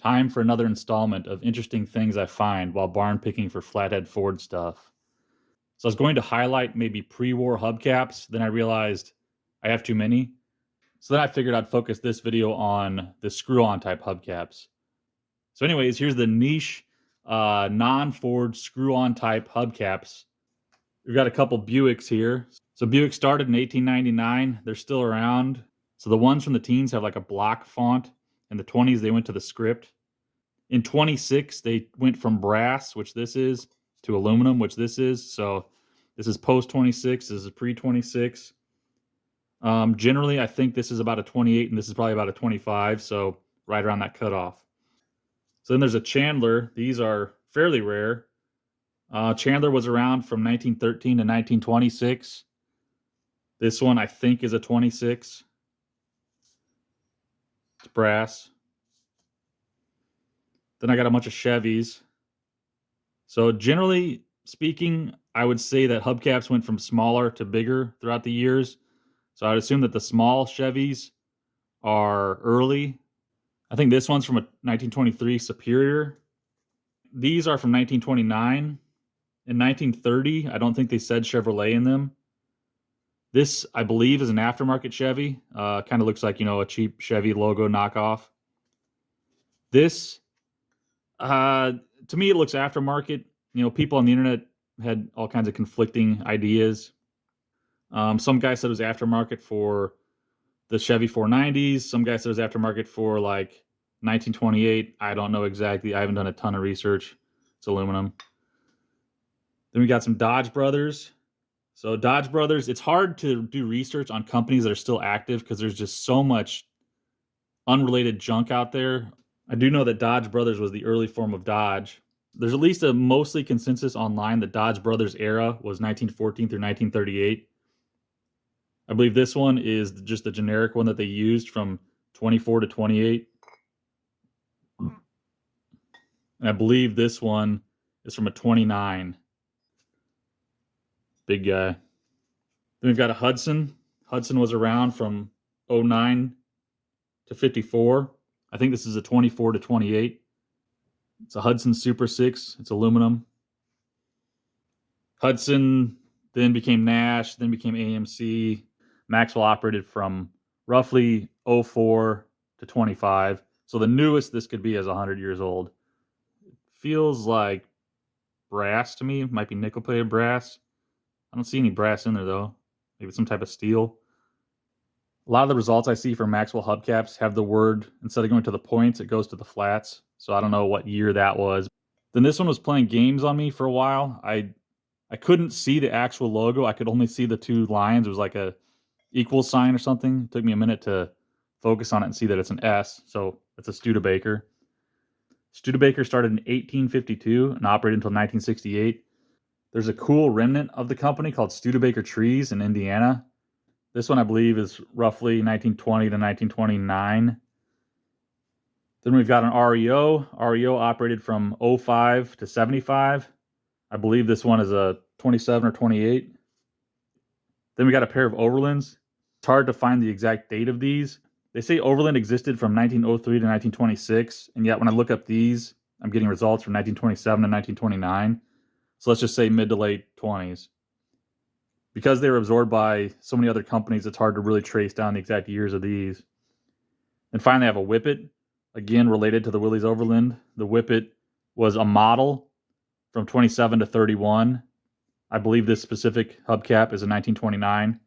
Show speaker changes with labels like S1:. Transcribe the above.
S1: Time for another installment of interesting things I find while barn picking for Flathead Ford stuff. So I was going to highlight maybe pre-war hubcaps, then I realized I have too many. So then I figured I'd focus this video on the screw-on type hubcaps. So anyways, here's the niche non-Ford screw-on type hubcaps. We've got a couple Buicks here. So Buick started in 1899. They're still around. So the ones from the teens have like a block font. In the 20s, they went to the script. In 26, they went from brass, which this is, to aluminum, which this is. So this is post 26. This is pre 26. Generally, I think this is about a 28, and this is probably about a 25. So right around that cutoff. So then there's a Chandler. These are fairly rare. Chandler was around from 1913 to 1926. This one, I think, is a 26. It's brass. Then I got a bunch of Chevys. So generally speaking, I would say that hubcaps went from smaller to bigger throughout the years. So I'd assume that the small Chevys are early. I think this one's from a 1923 Superior. These are from 1929. In 1930, I don't think they said Chevrolet in them. This, I believe, is an aftermarket Chevy. Kind of looks like, a cheap Chevy logo knockoff. This, to me, it looks aftermarket. People on the internet had all kinds of conflicting ideas. Some guy said it was aftermarket for the Chevy 490s. Some guy said it was aftermarket for like 1928. I don't know exactly. I haven't done a ton of research. It's aluminum. Then we got some Dodge Brothers. So Dodge Brothers, it's hard to do research on companies that are still active because there's just so much unrelated junk out there. I do know that Dodge Brothers was the early form of Dodge. There's at least a mostly consensus online that Dodge Brothers era was 1914 through 1938. I believe this one is just the generic one that they used from 24 to 28. And I believe this one is from a 29. Big guy. Then we've got a Hudson. Hudson was around from 09 to 54. I think this is a 24 to 28. It's a Hudson Super 6. It's aluminum. Hudson then became Nash, then became AMC. Maxwell operated from roughly 04 to 25. So the newest this could be is 100 years old. It feels like brass to me. It might be nickel-plated brass. I don't see any brass in there, though. Maybe some type of steel. A lot of the results I see for Maxwell hubcaps have the word, instead of going to the points, it goes to the flats. So I don't know what year that was. Then this one was playing games on me for a while. I couldn't see the actual logo. I could only see the two lines. It was like a equal sign or something. It took me a minute to focus on it and see that it's an S. So it's a Studebaker. Studebaker started in 1852 and operated until 1968. There's a cool remnant of the company called Studebaker Trees in Indiana. This one, I believe, is roughly 1920 to 1929. Then we've got an REO. REO operated from 05 to 75. I believe this one is a 27 or 28. Then we got a pair of Overlands. It's hard to find the exact date of these. They say Overland existed from 1903 to 1926, and yet when I look up these, I'm getting results from 1927 to 1929. So let's just say mid to late 20s. Because they were absorbed by so many other companies, it's hard to really trace down the exact years of these. And finally, I have a Whippet, again related to the Willys Overland. The Whippet was a model from 27 to 31. I believe this specific hubcap is a 1929.